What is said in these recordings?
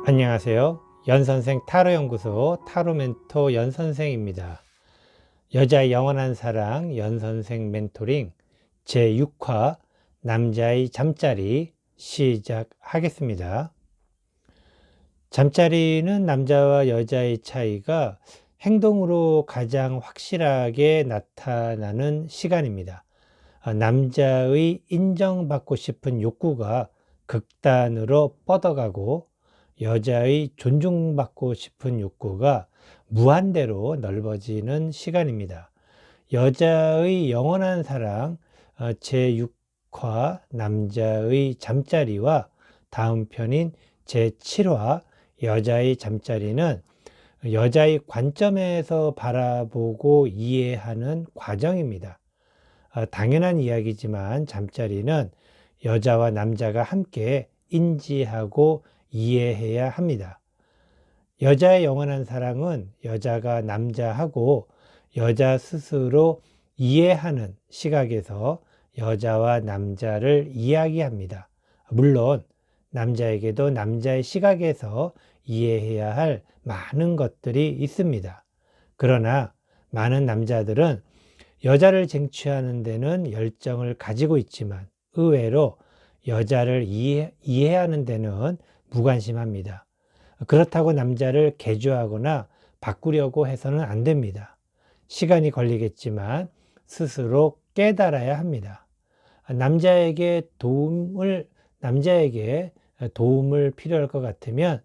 안녕하세요. 연선생 타로연구소 타로멘토 연선생입니다. 여자의 영원한 사랑 연선생 멘토링 제6화 남자의 잠자리 시작하겠습니다. 잠자리는 남자와 여자의 차이가 행동으로 가장 확실하게 나타나는 시간입니다. 남자의 인정받고 싶은 욕구가 극단으로 뻗어가고 여자의 존중받고 싶은 욕구가 무한대로 넓어지는 시간입니다. 여자의 영원한 사랑 제6화 남자의 잠자리와 다음 편인 제7화 여자의 잠자리는 여자의 관점에서 바라보고 이해하는 과정입니다. 당연한 이야기지만 잠자리는 여자와 남자가 함께 인지하고 이해해야 합니다. 여자의 영원한 사랑은 여자가 남자하고 여자 스스로 이해하는 시각에서 여자와 남자를 이야기합니다. 물론 남자에게도 남자의 시각에서 이해해야 할 많은 것들이 있습니다. 그러나 많은 남자들은 여자를 쟁취하는 데는 열정을 가지고 있지만 의외로 여자를 이해하는 데는 무관심합니다. 그렇다고 남자를 개조하거나 바꾸려고 해서는 안 됩니다. 시간이 걸리겠지만 스스로 깨달아야 합니다. 남자에게 도움을 필요할 것 같으면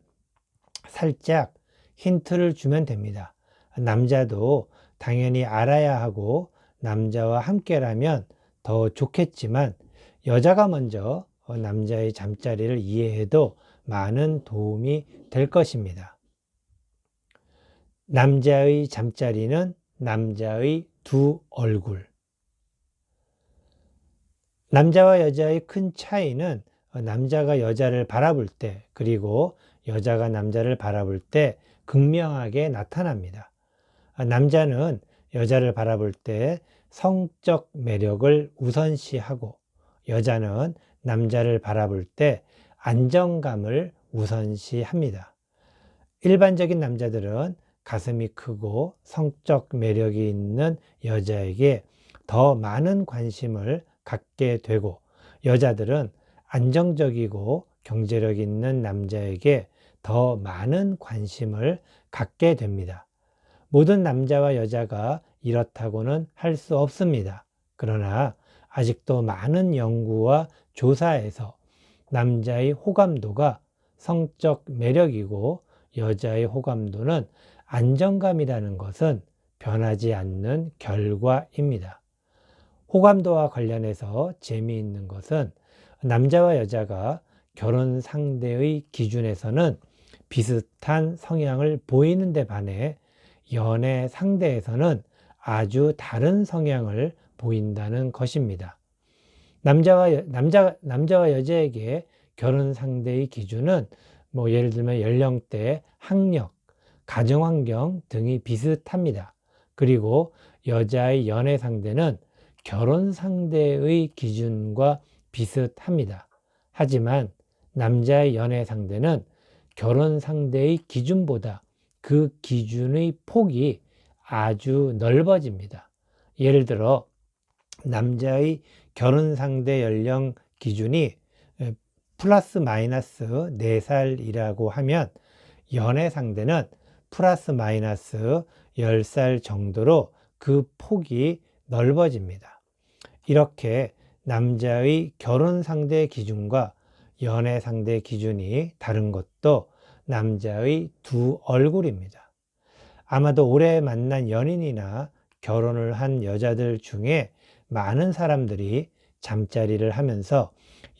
살짝 힌트를 주면 됩니다. 남자도 당연히 알아야 하고 남자와 함께라면 더 좋겠지만 여자가 먼저 남자의 잠자리를 이해해도 많은 도움이 될 것입니다. 남자의 잠자리는 남자의 두 얼굴. 남자와 여자의 큰 차이는 남자가 여자를 바라볼 때 그리고 여자가 남자를 바라볼 때 극명하게 나타납니다. 남자는 여자를 바라볼 때 성적 매력을 우선시하고 여자는 남자를 바라볼 때 안정감을 우선시합니다. 일반적인 남자들은 가슴이 크고 성적 매력이 있는 여자에게 더 많은 관심을 갖게 되고 여자들은 안정적이고 경제력 있는 남자에게 더 많은 관심을 갖게 됩니다. 모든 남자와 여자가 이렇다고는 할 수 없습니다. 그러나 아직도 많은 연구와 조사에서 남자의 호감도가 성적 매력이고 여자의 호감도는 안정감이라는 것은 변하지 않는 결과입니다. 호감도와 관련해서 재미있는 것은 남자와 여자가 결혼 상대의 기준에서는 비슷한 성향을 보이는 데 반해 연애 상대에서는 아주 다른 성향을 보인다는 것입니다. 남자와 여자에게 결혼 상대의 기준은 예를 들면 연령대, 학력, 가정환경 등이 비슷합니다. 그리고 여자의 연애 상대는 결혼 상대의 기준과 비슷합니다. 하지만 남자의 연애 상대는 결혼 상대의 기준보다 그 기준의 폭이 아주 넓어집니다. 예를 들어 남자의 결혼 상대 연령 기준이 플러스 마이너스 4살이라고 하면 연애 상대는 플러스 마이너스 10살 정도로 그 폭이 넓어집니다. 이렇게 남자의 결혼 상대 기준과 연애 상대 기준이 다른 것도 남자의 두 얼굴입니다. 아마도 오래 만난 연인이나 결혼을 한 여자들 중에 많은 사람들이 잠자리를 하면서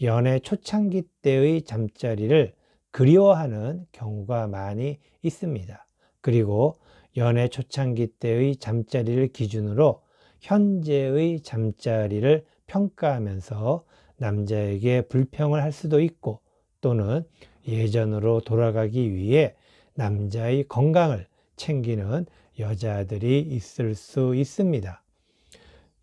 연애 초창기 때의 잠자리를 그리워하는 경우가 많이 있습니다. 그리고 연애 초창기 때의 잠자리를 기준으로 현재의 잠자리를 평가하면서 남자에게 불평을 할 수도 있고 또는 예전으로 돌아가기 위해 남자의 건강을 챙기는 여자들이 있을 수 있습니다.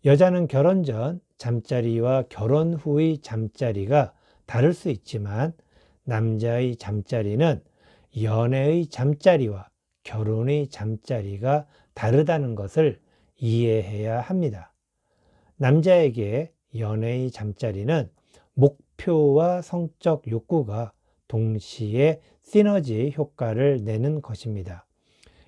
여자는 결혼 전 잠자리와 결혼 후의 잠자리가 다를 수 있지만 남자의 잠자리는 연애의 잠자리와 결혼의 잠자리가 다르다는 것을 이해해야 합니다. 남자에게 연애의 잠자리는 목표와 성적 욕구가 동시에 시너지 효과를 내는 것입니다.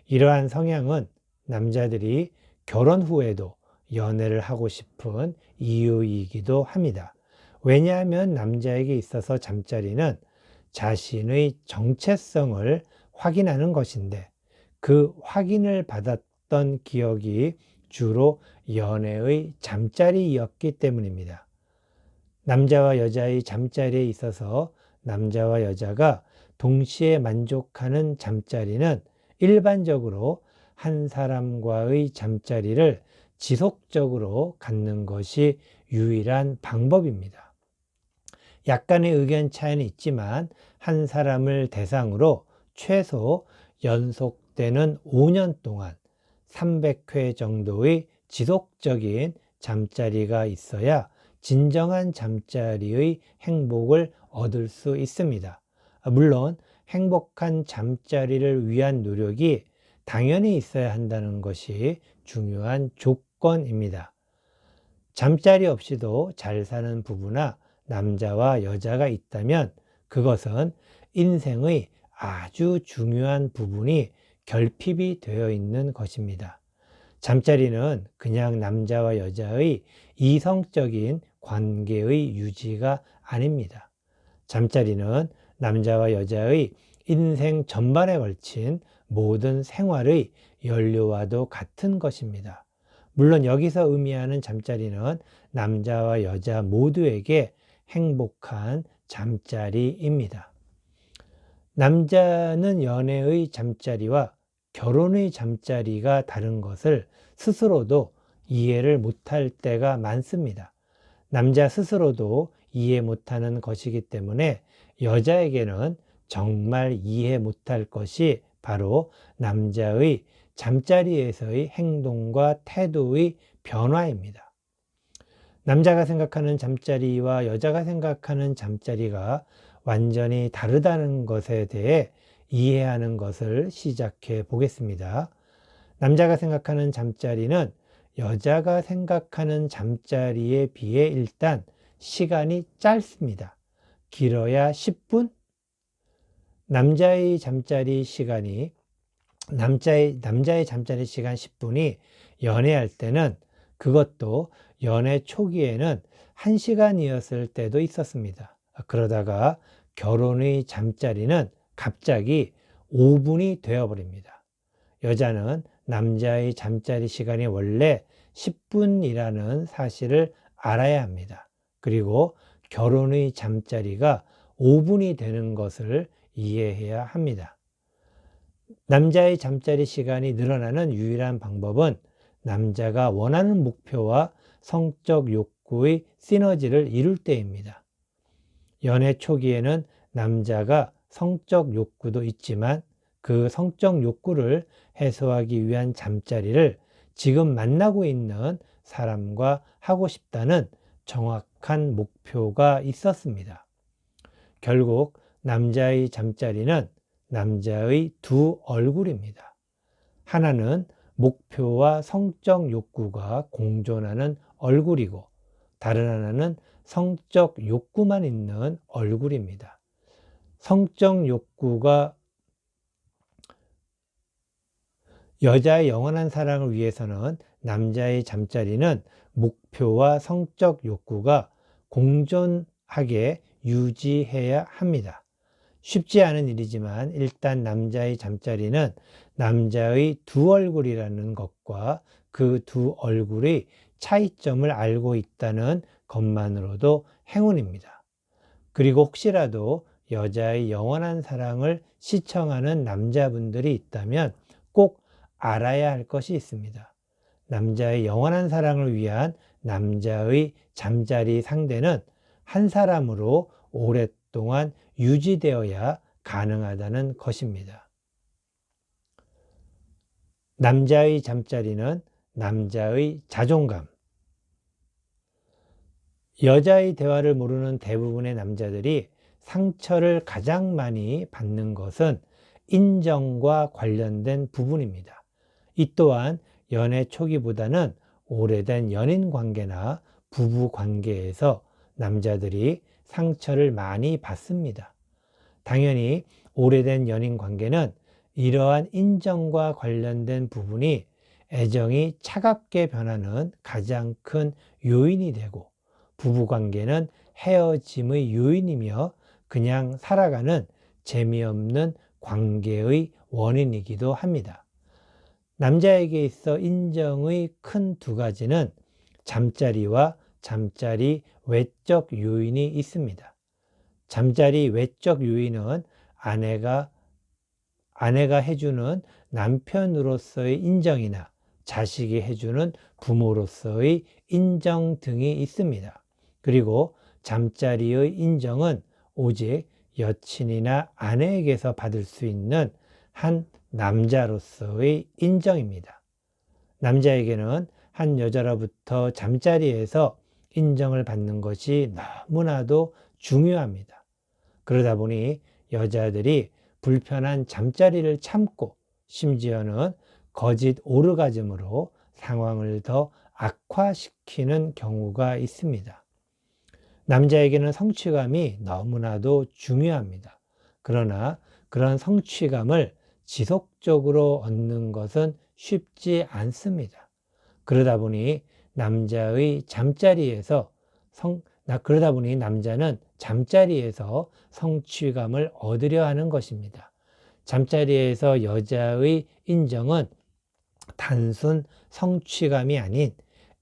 이러한 성향은 남자들이 결혼 후에도 연애를 하고 싶은 이유이기도 합니다. 왜냐하면 남자에게 있어서 잠자리는 자신의 정체성을 확인하는 것인데 그 확인을 받았던 기억이 주로 연애의 잠자리였기 때문입니다. 남자와 여자의 잠자리에 있어서 남자와 여자가 동시에 만족하는 잠자리는 일반적으로 한 사람과의 잠자리를 지속적으로 갖는 것이 유일한 방법입니다. 약간의 의견 차이는 있지만 한 사람을 대상으로 최소 연속되는 5년 동안 300회 정도의 지속적인 잠자리가 있어야 진정한 잠자리의 행복을 얻을 수 있습니다. 물론 행복한 잠자리를 위한 노력이 당연히 있어야 한다는 것이 중요한 조건입니다. 잠자리 없이도 잘 사는 부부나 남자와 여자가 있다면 그것은 인생의 아주 중요한 부분이 결핍이 되어 있는 것입니다. 잠자리는 그냥 남자와 여자의 이성적인 관계의 유지가 아닙니다. 잠자리는 남자와 여자의 인생 전반에 걸친 모든 생활의 연료와도 같은 것입니다. 물론 여기서 의미하는 잠자리는 남자와 여자 모두에게 행복한 잠자리입니다. 남자는 연애의 잠자리와 결혼의 잠자리가 다른 것을 스스로도 이해를 못할 때가 많습니다. 남자 스스로도 이해 못하는 것이기 때문에 여자에게는 정말 이해 못할 것이 바로 남자의 잠자리에서의 행동과 태도의 변화입니다. 남자가 생각하는 잠자리와 여자가 생각하는 잠자리가 완전히 다르다는 것에 대해 이해하는 것을 시작해 보겠습니다. 남자가 생각하는 잠자리는 여자가 생각하는 잠자리에 비해 일단 시간이 짧습니다. 길어야 10분? 남자의 잠자리 시간 10분이 연애할 때는 그것도 연애 초기에는 1시간이었을 때도 있었습니다. 그러다가 결혼의 잠자리는 갑자기 5분이 되어버립니다. 여자는 남자의 잠자리 시간이 원래 10분이라는 사실을 알아야 합니다. 그리고 결혼의 잠자리가 5분이 되는 것을 이해해야 합니다. 남자의 잠자리 시간이 늘어나는 유일한 방법은 남자가 원하는 목표와 성적 욕구의 시너지를 이룰 때입니다. 연애 초기에는 남자가 성적 욕구도 있지만 그 성적 욕구를 해소하기 위한 잠자리를 지금 만나고 있는 사람과 하고 싶다는 정확한 목표가 있었습니다. 결국 남자의 잠자리는 남자의 두 얼굴입니다. 하나는 목표와 성적 욕구가 공존하는 얼굴이고 다른 하나는 성적 욕구만 있는 얼굴입니다. 성적 욕구가 여자의 영원한 사랑을 위해서는 남자의 잠자리는 목표와 성적 욕구가 공존하게 유지해야 합니다. 쉽지 않은 일이지만 일단 남자의 잠자리는 남자의 두 얼굴이라는 것과 그 두 얼굴의 차이점을 알고 있다는 것만으로도 행운입니다. 그리고 혹시라도 여자의 영원한 사랑을 시청하는 남자분들이 있다면 꼭 알아야 할 것이 있습니다. 남자의 영원한 사랑을 위한 남자의 잠자리 상대는 한 사람으로 오랫동안 유지되어야 가능하다는 것입니다. 남자의 잠자리는 남자의 자존감. 여자의 대화를 모르는 대부분의 남자들이 상처를 가장 많이 받는 것은 인정과 관련된 부분입니다. 이 또한 연애 초기보다는 오래된 연인 관계나 부부 관계에서 남자들이 상처를 많이 받습니다. 당연히 오래된 연인 관계는 이러한 인정과 관련된 부분이 애정이 차갑게 변하는 가장 큰 요인이 되고, 부부 관계는 헤어짐의 요인이며 그냥 살아가는 재미없는 관계의 원인이기도 합니다. 남자에게 있어 인정의 큰 두 가지는 잠자리와 잠자리 외적 요인이 있습니다. 잠자리 외적 요인은 아내가 해주는 남편으로서의 인정이나 자식이 해주는 부모로서의 인정 등이 있습니다. 그리고 잠자리의 인정은 오직 여친이나 아내에게서 받을 수 있는 한 남자로서의 인정입니다. 남자에게는 한 여자로부터 잠자리에서 인정을 받는 것이 너무나도 중요합니다. 그러다 보니 여자들이 불편한 잠자리를 참고 심지어는 거짓 오르가즘으로 상황을 더 악화시키는 경우가 있습니다. 남자에게는 성취감이 너무나도 중요합니다. 그러나 그런 성취감을 지속적으로 얻는 것은 쉽지 않습니다. 그러다 보니 남자는 잠자리에서 성취감을 얻으려 하는 것입니다. 잠자리에서 여자의 인정은 단순 성취감이 아닌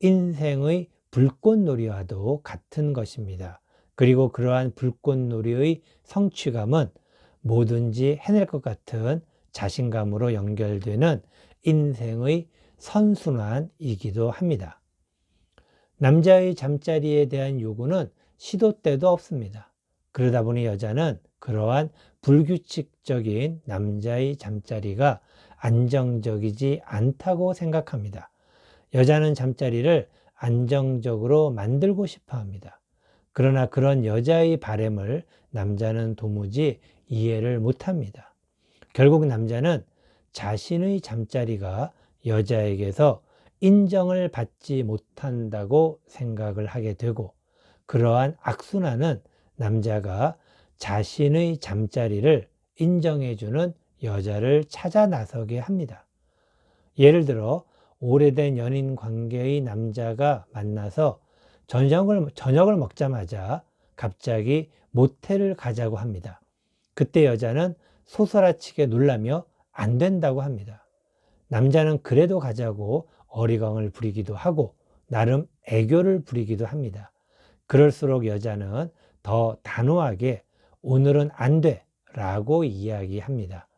인생의 불꽃놀이와도 같은 것입니다. 그리고 그러한 불꽃놀이의 성취감은 뭐든지 해낼 것 같은 자신감으로 연결되는 인생의 선순환이기도 합니다. 남자의 잠자리에 대한 요구는 시도 때도 없습니다. 그러다 보니 여자는 그러한 불규칙적인 남자의 잠자리가 안정적이지 않다고 생각합니다. 여자는 잠자리를 안정적으로 만들고 싶어 합니다. 그러나 그런 여자의 바람을 남자는 도무지 이해를 못합니다. 결국 남자는 자신의 잠자리가 여자에게서 인정을 받지 못한다고 생각을 하게 되고, 그러한 악순환은 남자가 자신의 잠자리를 인정해주는 여자를 찾아 나서게 합니다. 예를 들어 오래된 연인 관계의 남자가 만나서 저녁을 먹자마자 갑자기 모텔을 가자고 합니다. 그때 여자는 소스라치게 놀라며 안 된다고 합니다. 남자는 그래도 가자고 어리광을 부리기도 하고 나름 애교를 부리기도 합니다. 그럴수록 여자는 더 단호하게 오늘은 안 돼 라고 이야기합니다.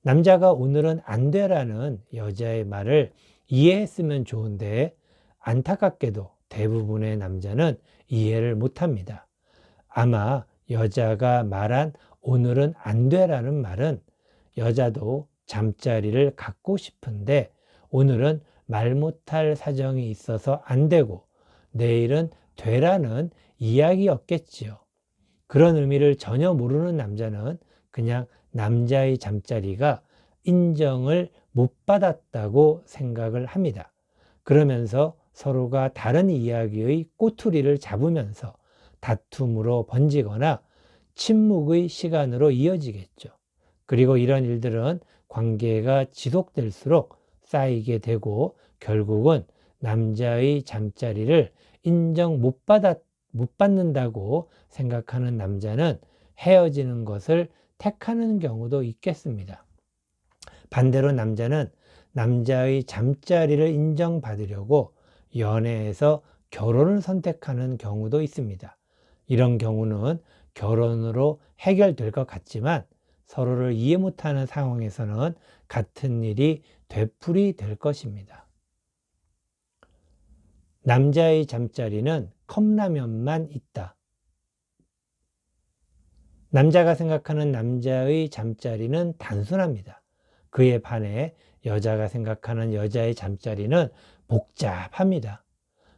남자가 오늘은 안 돼라는 여자의 말을 이해했으면 좋은데 안타깝게도 대부분의 남자는 이해를 못합니다. 아마 여자가 말한 오늘은 안 돼라는 말은 여자도 잠자리를 갖고 싶은데 오늘은 말 못할 사정이 있어서 안 되고 내일은 되라는 이야기였겠지요. 그런 의미를 전혀 모르는 남자는 그냥 남자의 잠자리가 인정을 못 받았다고 생각을 합니다. 그러면서 서로가 다른 이야기의 꼬투리를 잡으면서 다툼으로 번지거나 침묵의 시간으로 이어지겠죠. 그리고 이런 일들은 관계가 지속될수록 쌓이게 되고 결국은 남자의 잠자리를 인정 못 받는다고 생각하는 남자는 헤어지는 것을 택하는 경우도 있겠습니다. 반대로 남자는 남자의 잠자리를 인정받으려고 연애에서 결혼을 선택하는 경우도 있습니다. 이런 경우는 결혼으로 해결될 것 같지만 서로를 이해 못하는 상황에서는 같은 일이 되풀이될 것입니다. 남자의 잠자리는 컵라면만 있다. 남자가 생각하는 남자의 잠자리는 단순합니다. 그에 반해 여자가 생각하는 여자의 잠자리는 복잡합니다.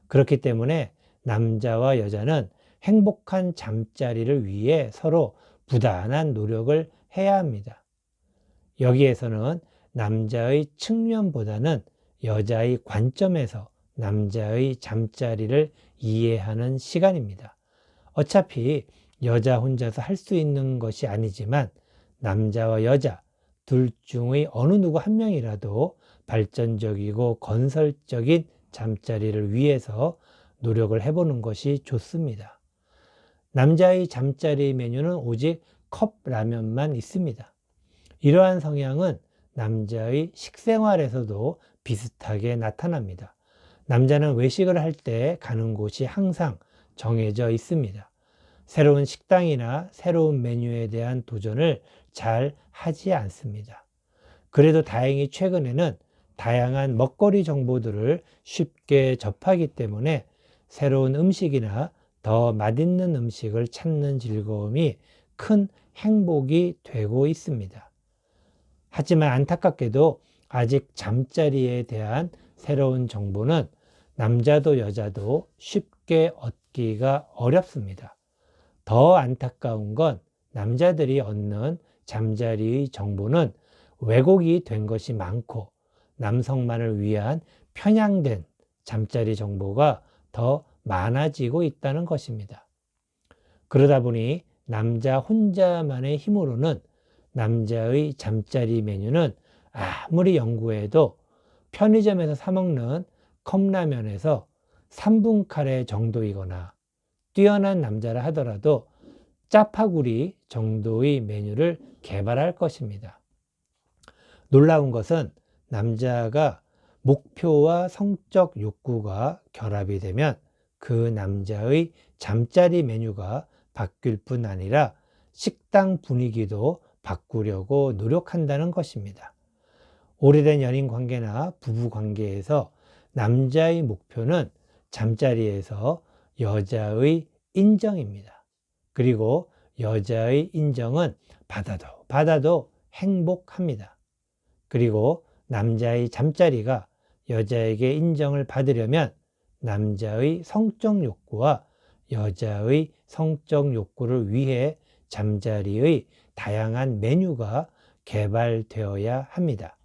그렇기 때문에 남자와 여자는 행복한 잠자리를 위해 서로 부단한 노력을 해야 합니다. 여기에서는 남자의 측면보다는 여자의 관점에서 남자의 잠자리를 이해하는 시간입니다. 어차피 여자 혼자서 할 수 있는 것이 아니지만 남자와 여자 둘 중의 어느 누구 한 명이라도 발전적이고 건설적인 잠자리를 위해서 노력을 해보는 것이 좋습니다. 남자의 잠자리 메뉴는 오직 컵라면만 있습니다. 이러한 성향은 남자의 식생활에서도 비슷하게 나타납니다. 남자는 외식을 할 때 가는 곳이 항상 정해져 있습니다. 새로운 식당이나 새로운 메뉴에 대한 도전을 잘 하지 않습니다. 그래도 다행히 최근에는 다양한 먹거리 정보들을 쉽게 접하기 때문에 새로운 음식이나 더 맛있는 음식을 찾는 즐거움이 큰 행복이 되고 있습니다. 하지만 안타깝게도 아직 잠자리에 대한 새로운 정보는 남자도 여자도 쉽게 얻기가 어렵습니다. 더 안타까운 건 남자들이 얻는 잠자리의 정보는 왜곡이 된 것이 많고 남성만을 위한 편향된 잠자리 정보가 더 많아지고 있다는 것입니다. 그러다 보니 남자 혼자만의 힘으로는 남자의 잠자리 메뉴는 아무리 연구해도 편의점에서 사 먹는 컵라면에서 3분 카레 정도이거나 뛰어난 남자라 하더라도 짜파구리 정도의 메뉴를 개발할 것입니다. 놀라운 것은 남자가 목표와 성적 욕구가 결합이 되면 그 남자의 잠자리 메뉴가 바뀔 뿐 아니라 식당 분위기도 바꾸려고 노력한다는 것입니다. 오래된 연인 관계나 부부 관계에서 남자의 목표는 잠자리에서 여자의 인정입니다. 그리고 여자의 인정은 받아도 행복합니다. 그리고 남자의 잠자리가 여자에게 인정을 받으려면 남자의 성적 욕구와 여자의 성적 욕구를 위해 잠자리의 다양한 메뉴가 개발되어야 합니다.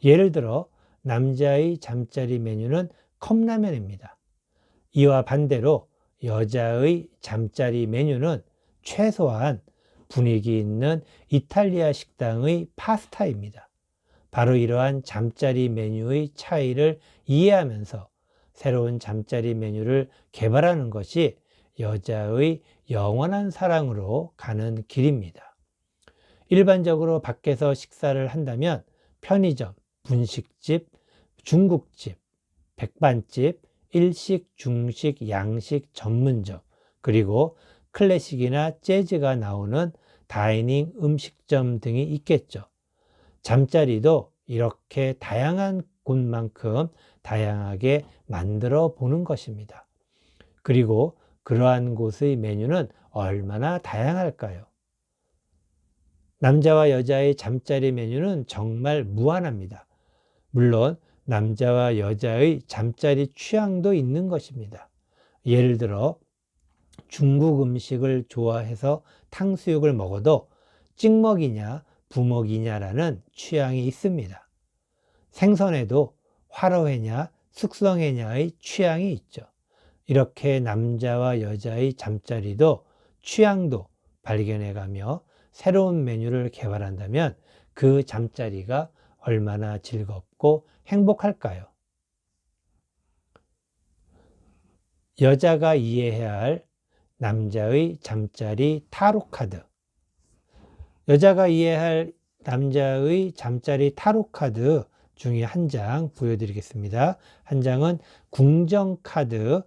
예를 들어 남자의 잠자리 메뉴는 컵라면입니다. 이와 반대로 여자의 잠자리 메뉴는 최소한 분위기 있는 이탈리아 식당의 파스타입니다. 바로 이러한 잠자리 메뉴의 차이를 이해하면서 새로운 잠자리 메뉴를 개발하는 것이 여자의 영원한 사랑으로 가는 길입니다. 일반적으로 밖에서 식사를 한다면 편의점, 분식집, 중국집, 백반집, 일식, 중식, 양식, 전문점, 그리고 클래식이나 재즈가 나오는 다이닝 음식점 등이 있겠죠. 잠자리도 이렇게 다양한 곳만큼 다양하게 만들어 보는 것입니다. 그리고 그러한 곳의 메뉴는 얼마나 다양할까요? 남자와 여자의 잠자리 메뉴는 정말 무한합니다. 물론 남자와 여자의 잠자리 취향도 있는 것입니다. 예를 들어 중국 음식을 좋아해서 탕수육을 먹어도 찍먹이냐 부먹이냐라는 취향이 있습니다. 생선에도 화로회냐 숙성회냐의 취향이 있죠. 이렇게 남자와 여자의 잠자리도 취향도 발견해가며 새로운 메뉴를 개발한다면 그 잠자리가 얼마나 즐겁고 행복할까요? 여자가 이해해야 할 남자의 잠자리 타로 카드. 여자가 이해할 남자의 잠자리 타로 카드 중에 한 장 보여드리겠습니다. 한 장은 궁정 카드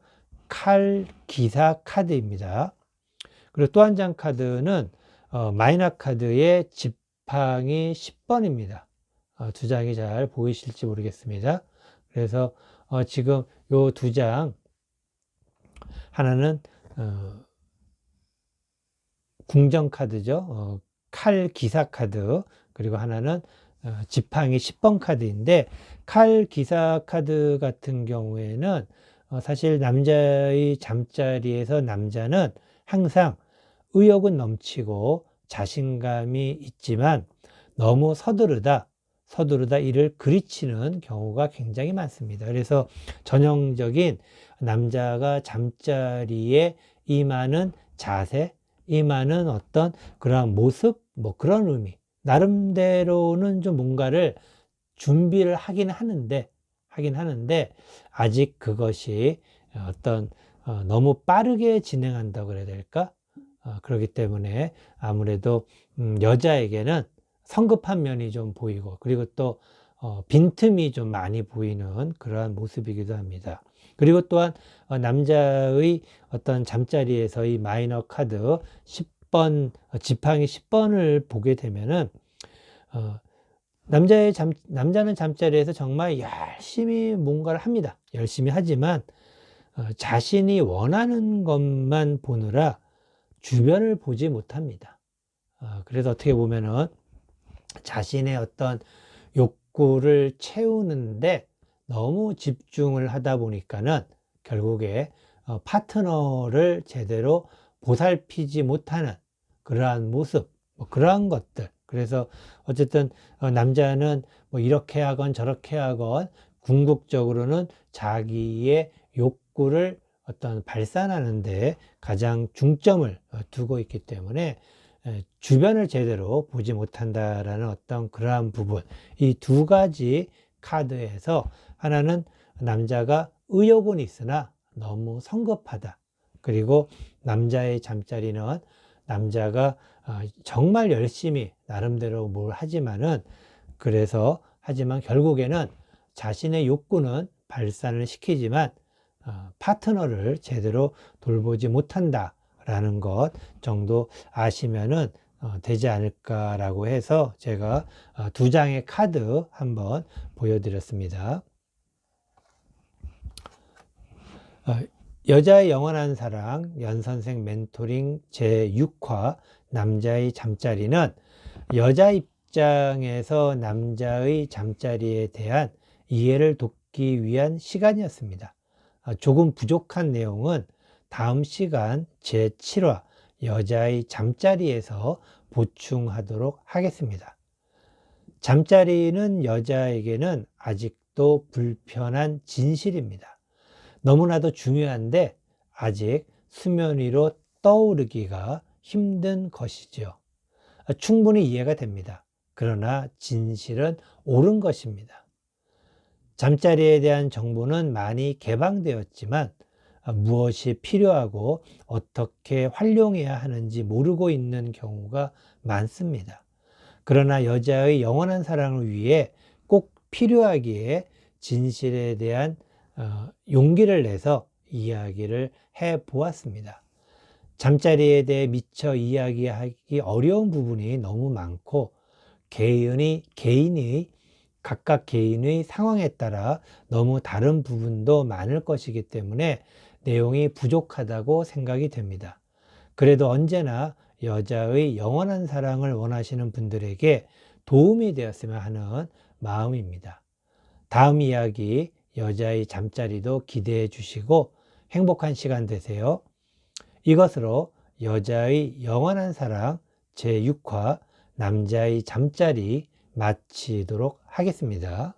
칼 기사 카드입니다. 그리고 또 한 장 카드는 마이너 카드의 지팡이 10번입니다. 두 장이 잘 보이실지 모르겠습니다. 그래서 지금 요 두 장, 하나는 궁정 카드죠. 칼 기사 카드, 그리고 하나는 지팡이 10번 카드인데, 칼 기사 카드 같은 경우에는 사실 남자의 잠자리에서 남자는 항상 의욕은 넘치고 자신감이 있지만 너무 서두르다 이를 그르치는 경우가 굉장히 많습니다. 그래서 전형적인 남자가 잠자리에 임하는 자세, 임하는 어떤 그러한 모습, 뭐 그런 의미. 나름대로는 좀 뭔가를 준비를 하긴 하는데 아직 그것이 어떤 너무 빠르게 진행한다고 그래야 될까? 그렇기 때문에 아무래도 여자에게는 성급한 면이 좀 보이고, 그리고 또 빈틈이 좀 많이 보이는 그러한 모습이기도 합니다. 그리고 또한 남자의 어떤 잠자리에서의 마이너 카드 10번, 지팡이 10번을 보게 되면은 남자는 잠자리에서 정말 열심히 뭔가를 합니다. 열심히 하지만 자신이 원하는 것만 보느라 주변을 보지 못합니다. 그래서 어떻게 보면은 자신의 어떤 욕구를 채우는데 너무 집중을 하다 보니까는 결국에 파트너를 제대로 보살피지 못하는 그러한 모습, 뭐 그러한 것들. 그래서 어쨌든 남자는 뭐 이렇게 하건 저렇게 하건 궁극적으로는 자기의 욕구를 어떤 발산하는데 가장 중점을 두고 있기 때문에 주변을 제대로 보지 못한다라는 어떤 그러한 부분, 이 두 가지 카드에서 하나는 남자가 의욕은 있으나 너무 성급하다. 그리고 남자의 잠자리는 남자가 정말 열심히 나름대로 뭘 하지만 결국에는 자신의 욕구는 발산을 시키지만 파트너를 제대로 돌보지 못한다라는 것 정도 아시면은 되지 않을까라고 해서 제가 두 장의 카드 한번 보여드렸습니다. 여자의 영원한 사랑, 연선생 멘토링 제6화 남자의 잠자리는 여자 입장에서 남자의 잠자리에 대한 이해를 돕기 위한 시간이었습니다. 조금 부족한 내용은 다음 시간 제7화 여자의 잠자리에서 보충하도록 하겠습니다. 잠자리는 여자에게는 아직도 불편한 진실입니다. 너무나도 중요한데 아직 수면 위로 떠오르기가 힘든 것이죠. 충분히 이해가 됩니다. 그러나 진실은 옳은 것입니다. 잠자리에 대한 정보는 많이 개방되었지만 무엇이 필요하고 어떻게 활용해야 하는지 모르고 있는 경우가 많습니다. 그러나 여자의 영원한 사랑을 위해 꼭 필요하기에 진실에 대한 용기를 내서 이야기를 해 보았습니다. 잠자리에 대해 미처 이야기하기 어려운 부분이 너무 많고 각각 개인의 상황에 따라 너무 다른 부분도 많을 것이기 때문에 내용이 부족하다고 생각이 됩니다. 그래도 언제나 여자의 영원한 사랑을 원하시는 분들에게 도움이 되었으면 하는 마음입니다. 다음 이야기 여자의 잠자리도 기대해 주시고 행복한 시간 되세요. 이것으로 여자의 영원한 사랑 제6화 남자의 잠자리 마치도록 하겠습니다.